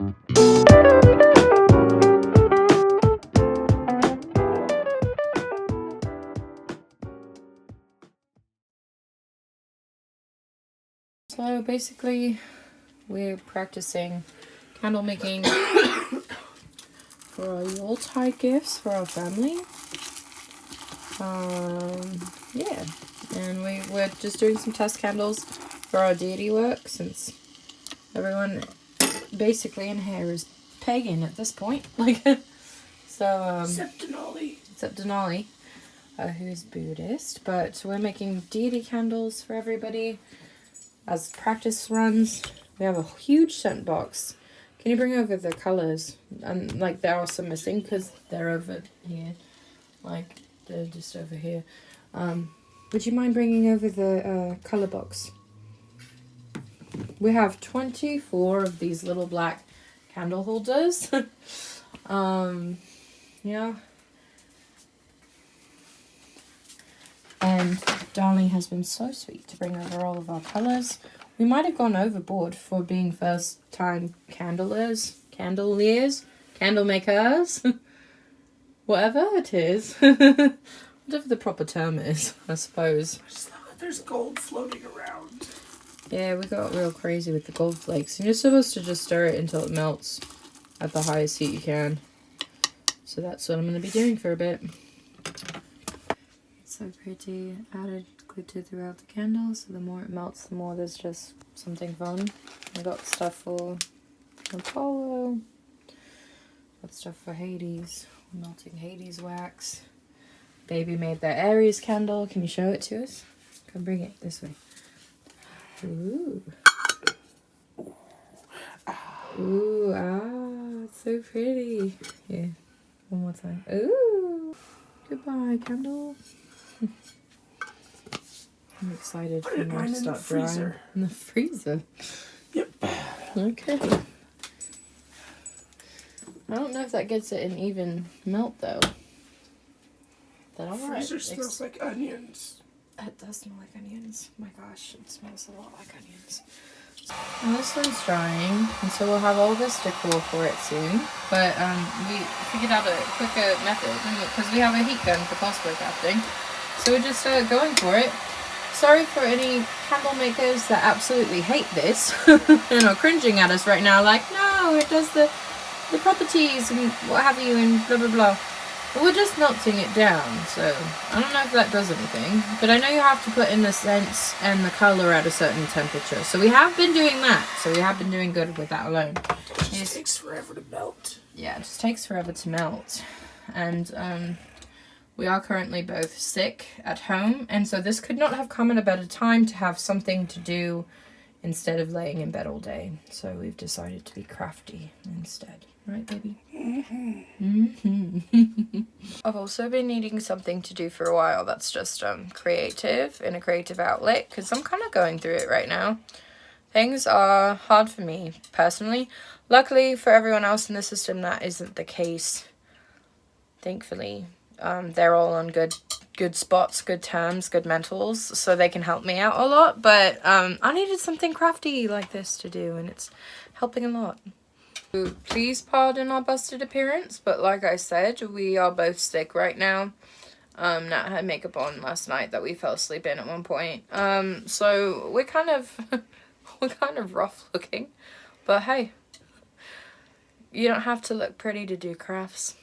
So basically, we're practicing candle making for our Yuletide gifts for our family. Yeah, and we're just doing some test candles for our deity work, since everyone basically in here is pagan at this point. Like, so except Denali, who is Buddhist. But we're making deity candles for everybody as practice runs. We have a huge scent box. Can you bring over the colors? And like, there are some missing because they're over here. Like, they're just over here. Would you mind bringing over the color box? We have 24 of these little black candle holders. Yeah. And Darling has been so sweet to bring over all of our colors. We might have gone overboard for being first time candle makers, whatever it is. Whatever the proper term is, I suppose. There's gold floating around. Yeah, we got real crazy with the gold flakes. And you're supposed to just stir it until it melts at the highest heat you can. So that's what I'm going to be doing for a bit. It's so pretty. Added glitter throughout the candle, so the more it melts, the more there's just something fun. I got stuff for Apollo. Got stuff for Hades. Melting Hades wax. Baby made their Aries candle. Can you show it to us? Come bring it this way. Ooh. Ooh, ah, it's so pretty. Yeah, one more time. Ooh. Goodbye, candle. I'm excited for mine to start drying. In the freezer? Yep. Okay. I don't know if that gets it an even melt, though. That all right? Freezer smells like onions. It does smell like onions. Oh my gosh, it smells a lot like onions. And this one's drying, and so we'll have all this decor for it soon. But we figured out a quicker method, because we have a heat gun for cosplay crafting. So we're just going for it. Sorry for any candle makers that absolutely hate this and are cringing at us right now, like, no, it does the properties and what have you and blah blah blah. But we're just melting it down, so I don't know if that does anything. But I know you have to put in the scents and the colour at a certain temperature. So we have been doing that. So we have been doing good with that alone. It just takes forever to melt. Yeah, it just takes forever to melt. And we are currently both sick at home. And so this could not have come at a better time to have something to do instead of laying in bed all day. So we've decided to be crafty instead. Right, baby? I've also been needing something to do for a while that's just creative, in a creative outlet, because I'm kind of going through it right now. Things are hard for me, personally. Luckily, for everyone else in the system, that isn't the case. Thankfully. They're all on good spots, good terms, good mentals, so they can help me out a lot. But I needed something crafty like this to do, and it's helping a lot. Please pardon our busted appearance, but like I said, we are both sick right now. Nat had makeup on last night that we fell asleep in at one point. So we're kind of rough looking, but hey, you don't have to look pretty to do crafts.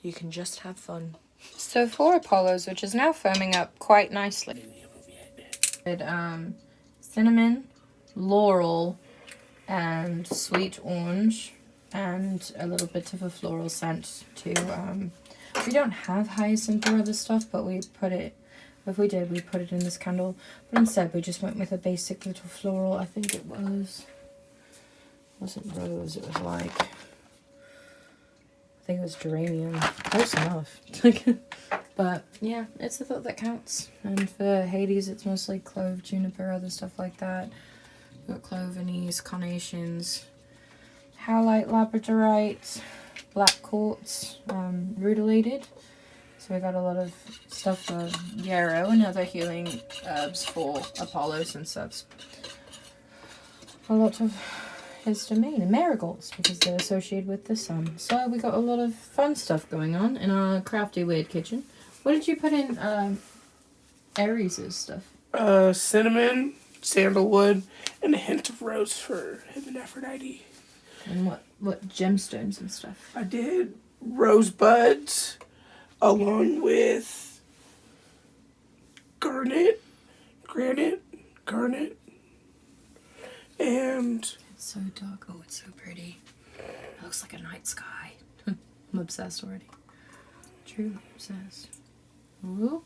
You can just have fun. So for Apollo's, which is now foaming up quite nicely, with cinnamon, laurel, and sweet orange, and a little bit of a floral scent too. We don't have hyacinth or other stuff, but we put it, if we did, we'd put it in this candle. But instead, we just went with a basic little floral. I think it wasn't rose, it was like, I think it was geranium. Close enough. But yeah, it's the thought that counts. And for Hades, it's mostly clove, juniper, other stuff like that. We've got clove, anise, carnations, howlite, labradorite, black quartz, rutilated. So we got a lot of stuff for yarrow and other healing herbs for Apollo, since that's a lot of histamine and marigolds because they're associated with the sun. So we got a lot of fun stuff going on in our crafty weird kitchen. What did you put in Aries' stuff? Cinnamon, sandalwood, and a hint of rose for him and Aphrodite. And what gemstones and stuff? I did rosebuds along with granite, and It's so dark. Oh, it's so pretty. It looks like a night sky. I'm obsessed already. Truly obsessed. Ooh.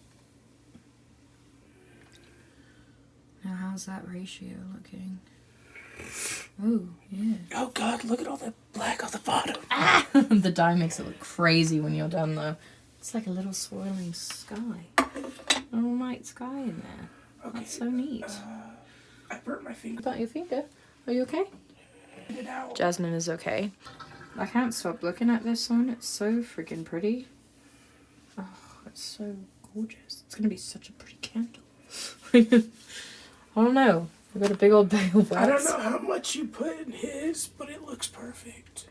Now how's that ratio looking? Oh, yeah. oh god, look at all that black on the bottom. Ah! The dye makes it look crazy when you're done though. It's like a little swirling sky. A little night sky in there. Okay. That's so neat. I burnt my finger. About your finger? Are you okay? Get it out. Jasmine is okay. I can't stop looking at this one. It's so freaking pretty. Oh, it's so gorgeous. It's gonna be such a pretty candle. I don't know. I've got a big old bag of wax. I don't know how much you put in his, but it looks perfect.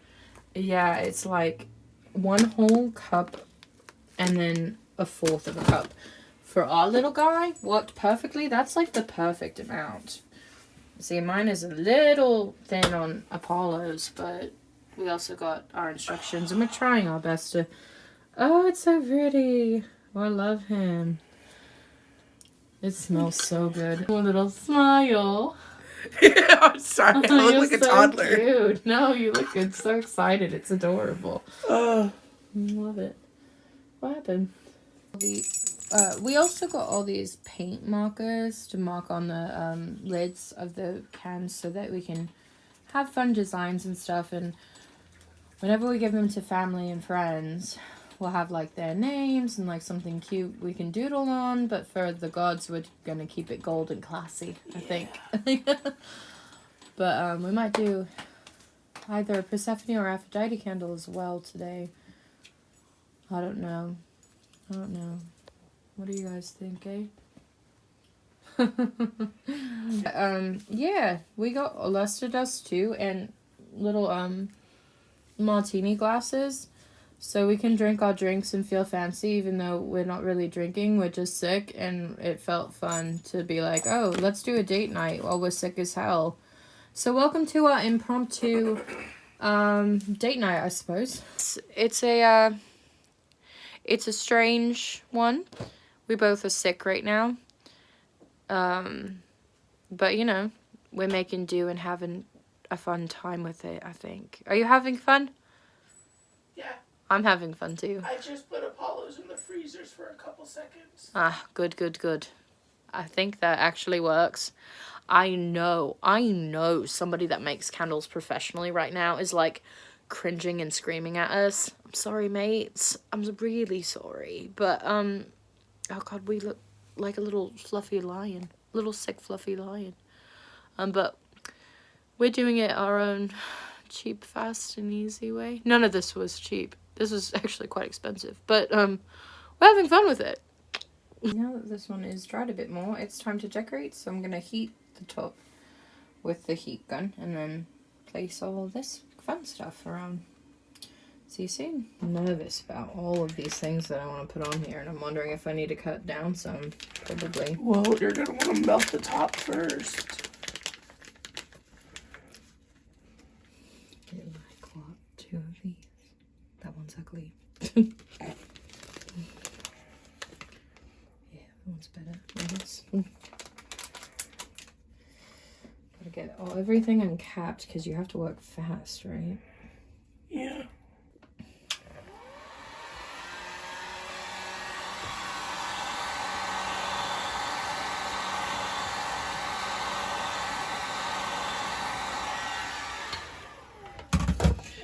Yeah, it's like 1 whole cup and then 1/4 of a cup. For our little guy, worked perfectly. That's like the perfect amount. See, mine is a little thin on Apollo's, but we also got our instructions and we're trying our best to... Oh, it's so pretty. Oh, I love him. It smells so good. One little smile. I'm sorry, I look You're like a so toddler. Cute. No, you look good. So excited. It's adorable. I love it. What happened? We also got all these paint markers to mark on the lids of the cans so that we can have fun designs and stuff. And whenever we give them to family and friends, we'll have like their names and like something cute we can doodle on. But for the gods, we're gonna keep it gold and classy, I think. But we might do either a Persephone or Aphrodite candle as well today. I don't know. What do you guys think, eh? Yeah, we got luster dust too and little martini glasses so we can drink our drinks and feel fancy even though we're not really drinking, we're just sick, and it felt fun to be like, oh, let's do a date night while we're sick as hell. So welcome to our impromptu date night, I suppose. It's a strange one. We both are sick right now. But, you know, we're making do and having a fun time with it, I think. Are you having fun? Yeah. I'm having fun, too. I just put Apollos in the freezers for a couple seconds. Ah, good. I think that actually works. I know somebody that makes candles professionally right now is, like, cringing and screaming at us. I'm sorry, mates. I'm really sorry. But, oh god, we look like a little fluffy lion. Little sick fluffy lion. But we're doing it our own cheap, fast, and easy way. None of this was cheap. This was actually quite expensive. But we're having fun with it. Now that this one is dried a bit more, it's time to decorate. So I'm going to heat the top with the heat gun and then place all this fun stuff around. See you soon. I'm nervous about all of these things that I want to put on here, and I'm wondering if I need to cut down some. Probably. Well, you're going to want to melt the top first. You like what? 2 of these? That one's ugly. Yeah, that one's better. Gotta get everything uncapped because you have to work fast, right? Yeah.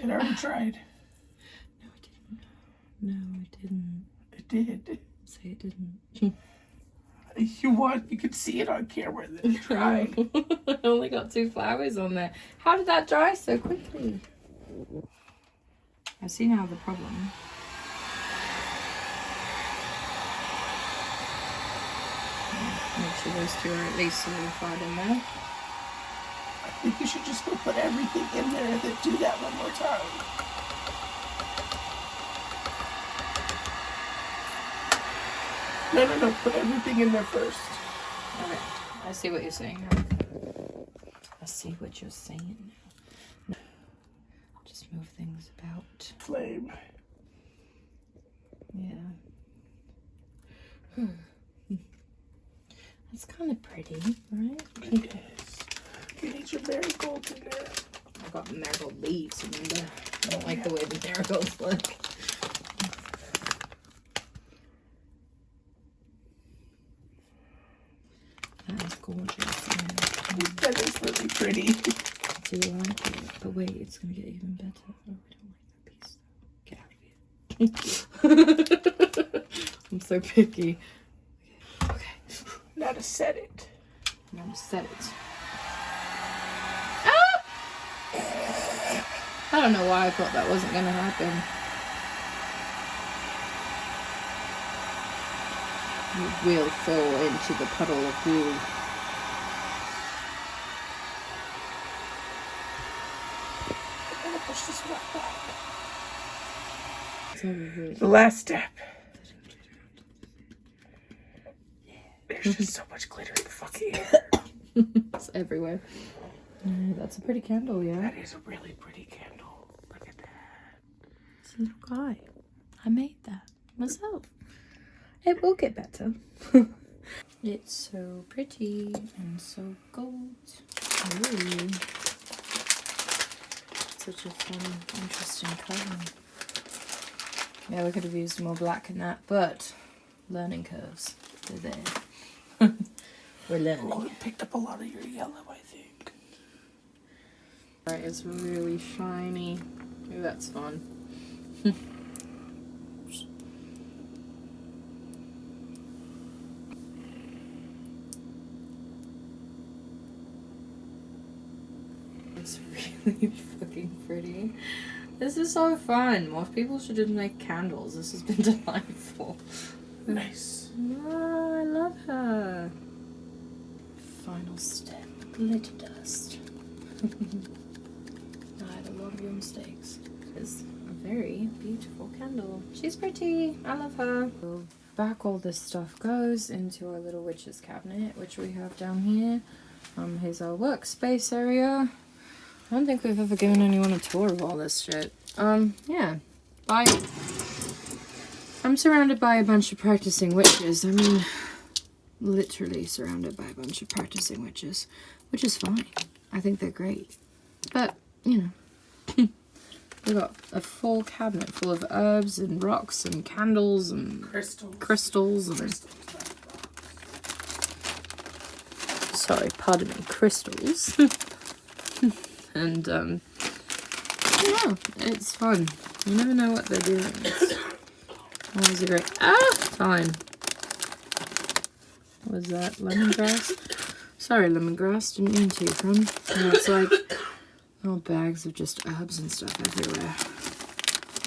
It already tried. No, it didn't. It did. Say it didn't. You could see it on camera that it tried. I only got 2 flowers on there. How did that dry so quickly? I see now the problem. Make sure those 2 are at least solidified in there. I think you should just go put everything in there and then do that one more time. No. Put everything in there first. Okay. I see what you're saying. I see what you're saying now. Just move things about. Flame. Yeah. That's kind of pretty, right? It is. You need your marigold in there. I got marigold leaves, remember? I don't like the way the marigolds look. That is gorgeous. Yeah. That is really pretty. Do you like it? But wait, it's gonna get even better. Oh, I don't like that piece though. Get out of here. I'm so picky. Okay. Now to set it. Now to set it. I don't know why I thought that wasn't gonna happen. You will fall into the puddle of glue. I'm gonna push this one back. It's over here. The last step. There's just so much glitter in the fucking air. It's everywhere. That's a pretty candle, yeah. That is a really pretty candle. Look at that. It's a little guy. I made that myself. It will get better. It's so pretty and so gold. Ooh. Such a fun, interesting colour. Yeah, we could have used more black in that, but learning curves. They're there. We're learning. Oh, it picked up a lot of your yellow, I think. Right, it's really shiny. Ooh, that's fun. It's really fucking pretty. This is so fun. More people should just make candles. This has been delightful. Nice. Oh, I love her. Final step. Glitter dust. Hide a lot of your mistakes. It's a very beautiful candle. She's pretty. I love her. So back all this stuff goes into our little witch's cabinet, which we have down here. Here's our workspace area. I don't think we've ever given anyone a tour of all this shit. Yeah. Bye. I'm surrounded by a bunch of practicing witches. I mean, literally surrounded by a bunch of practicing witches, which is fine. I think they're great. But, you know, we've got a full cabinet full of herbs and rocks and candles and crystals and sorry, pardon me, crystals. And, yeah, it's fun. You never know what they're doing. It's always a great time. What was that? Lemongrass? Sorry, lemongrass. Didn't mean to, friend. And it's like little bags of just herbs and stuff everywhere.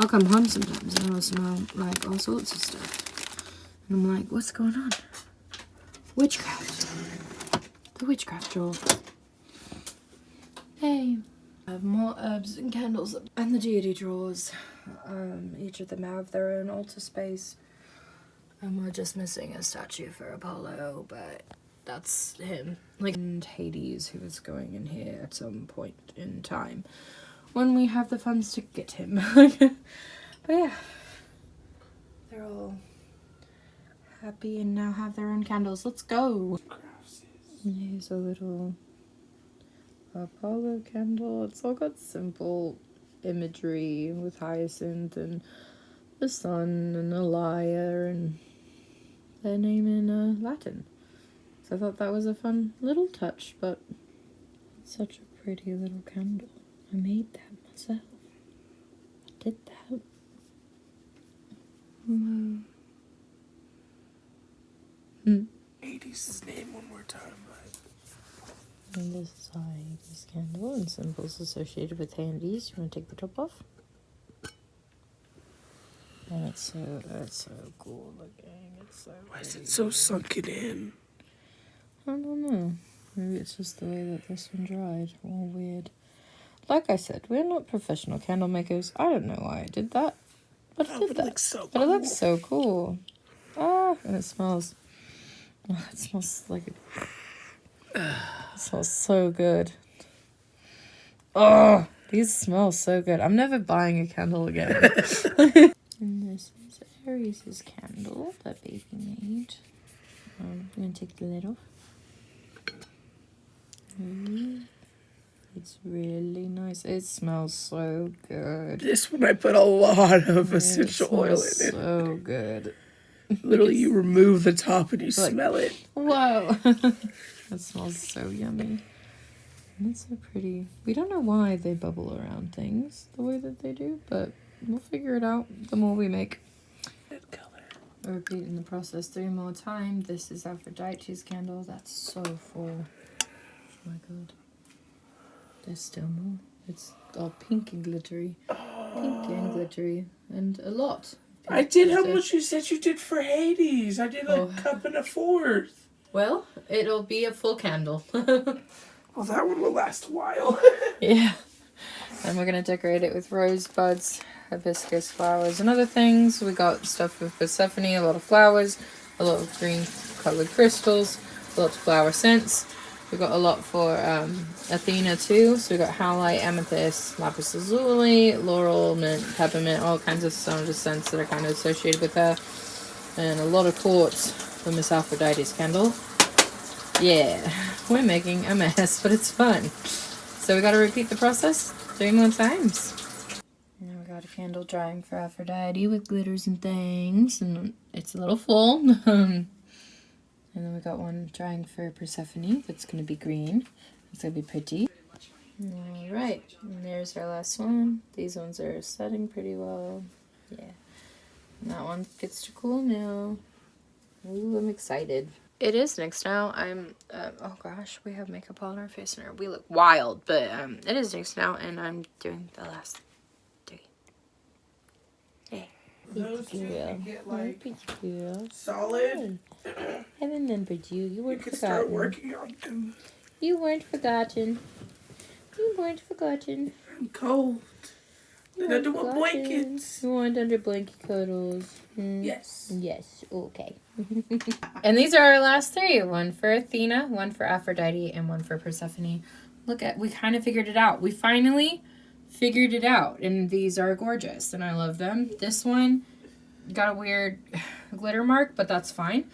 I'll come home sometimes and I'll smell like all sorts of stuff. And I'm like, what's going on? Witchcraft. The witchcraft drawer. Hey. I have more herbs and candles and the deity drawers. Each of them have their own altar space. And we're just missing a statue for Apollo, but that's him. Like, and Hades, who is going in here at some point in time when we have the funds to get him. But yeah, they're all happy and now have their own candles. Let's go. Here's a little Apollo candle. It's all got simple imagery with hyacinth and the sun and a lyre and their name in Latin. So I thought that was a fun little touch, but it's such a pretty little candle. I made that myself. I did that. Whoa. Hades' name one more time, right? And this is our Hades candle and symbols associated with Hades. You want to take the top off? And it's so cool looking. It's so Why is it so sunken in? I don't know. Maybe it's just the way that this one dried. All weird. Like I said, we're not professional candle makers. I don't know why I did that. But I did that. Looks so But cool. it looks so cool. Ah, and it smells... Oh, it smells like... It smells so good. Oh, these smell so good. I'm never buying a candle again. And this is Aries' candle that baby made. I'm going to take the lid off. It's really nice. It smells so good. This one I put a lot of essential oil in it. So good. Literally, you remove the top and you smell it. Whoa. That smells so yummy. And it's so pretty. We don't know why they bubble around things the way that they do, but we'll figure it out the more we make. Good color. Repeating the process 3 more times. This is Aphrodite's candle. That's so full. Oh my god. There's still more. It's all pink and glittery. Pink and glittery. And a lot. I did how much you said you did for Hades. I did a cup and a fourth. Well, it'll be a full candle. Well, that one will last a while. Yeah. And we're going to decorate it with rosebuds, hibiscus flowers, and other things. We got stuff with Persephone, a lot of flowers, a lot of green colored crystals, a lot of flower scents. We got a lot for Athena too. So we got howlite, amethyst, lapis lazuli, laurel, mint, peppermint, all kinds of scents that are kind of associated with her. And a lot of quartz for Miss Aphrodite's candle. Yeah, we're making a mess, but it's fun. So we got to repeat the process 3 more times. Now we got a candle drying for Aphrodite with glitters and things, and it's a little full. And then we got one drying for Persephone that's going to be green. It's going to be pretty. Alright, and there's our last one. These ones are setting pretty well. Yeah. And that one gets to cool now. Ooh, I'm excited. It is next now. Oh gosh, we have makeup all on our face and we look wild, but it is next now, and I'm doing the last 3. Hey. Those two you get like girl. solid. I remembered you. You weren't You can forgotten. start working on them. You weren't forgotten. You weren't forgotten. I'm cold. You And weren't under what forgotten. blankets? You want under blanket cuddles. Yes. Yes. Okay. And these are our last 3. One for Athena, one for Aphrodite, and one for Persephone. Look at, we kind of figured it out. We finally figured it out, and these are gorgeous, and I love them. This one got a weird glitter mark, but that's fine.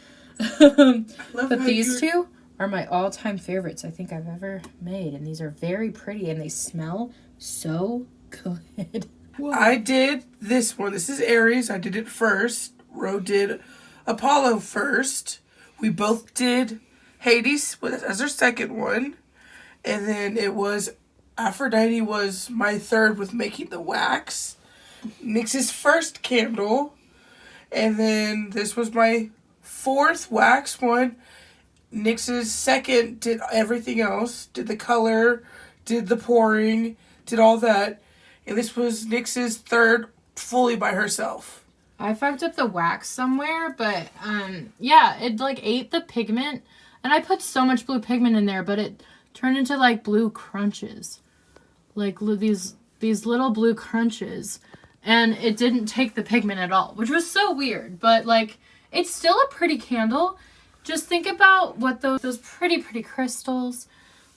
But these 2 are my all-time favorites I think I've ever made, and these are very pretty, and they smell so good. I did this one. This is Aries. I did it first. Ro did Apollo first. We both did Hades as our second one. And then it was Aphrodite was my third with making the wax. Nyx's first candle. And then this was my 4th wax one. Nyx's second did everything else. Did the color, did the pouring, did all that. And this was Nyx's 3rd fully by herself. I fucked up the wax somewhere, but yeah, it like ate the pigment. And I put so much blue pigment in there, but it turned into like blue crunches. Like these little blue crunches. And it didn't take the pigment at all, which was so weird. But like, it's still a pretty candle. Just think about what those pretty crystals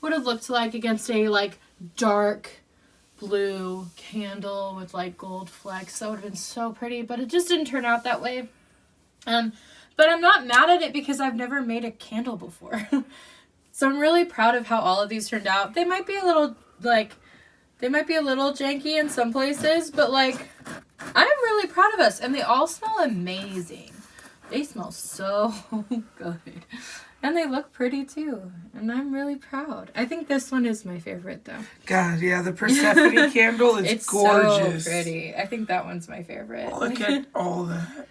would have looked like against a like dark blue candle with like gold flecks. That would have been so pretty, but it just didn't turn out that way. But I'm not mad at it because I've never made a candle before. So I'm really proud of how all of these turned out. They might be a little janky in some places, but like, I'm really proud of us, and they all smell amazing. They smell so good. And they look pretty too. And I'm really proud. I think this one is my favorite though. God, yeah, the Persephone candle is it's gorgeous. It's so pretty. I think that one's my favorite. Look at all that.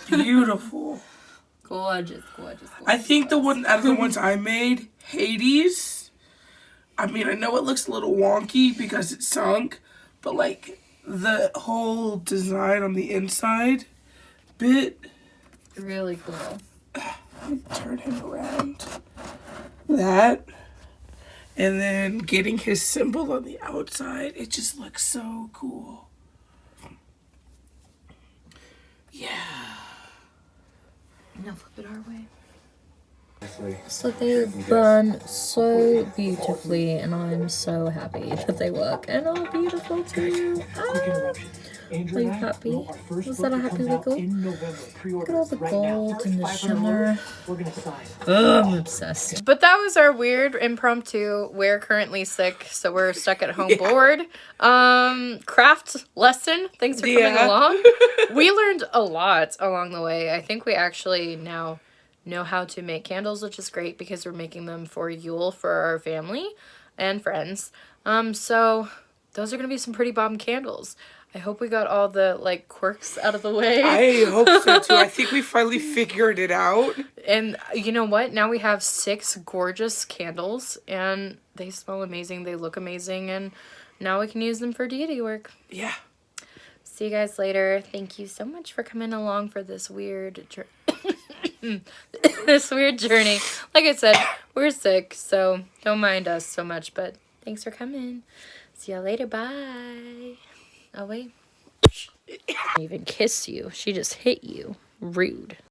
Beautiful. Gorgeous. I think the one out of the ones I made, Hades, I mean, I know it looks a little wonky because it's sunk, but like the whole design on the inside bit. Really cool. Turn him around. That And then getting his symbol on the outside. It just looks so cool. Yeah. Now flip it our way. So they burn so beautifully, and I'm so happy that they work and are beautiful too. Ah. Are you happy? Was that a happy wiggle? Look at all the gold and the shimmer. I'm obsessed. But that was our weird impromptu. We're currently sick, so we're stuck at home bored. Craft lesson. Thanks for coming along. We learned a lot along the way. I think we actually now know how to make candles, which is great because we're making them for Yule for our family and friends. So those are gonna be some pretty bomb candles. I hope we got all the like quirks out of the way. I hope so too. I think we finally figured it out. And you know what? Now we have 6 gorgeous candles, and they smell amazing. They look amazing, and now we can use them for deity work. Yeah. See you guys later. Thank you so much for coming along for this weird this weird journey. Like I said, we're sick, so don't mind us so much, but thanks for coming. See y'all later. Bye. Oh, wait. She didn't even kiss you. She just hit you. Rude.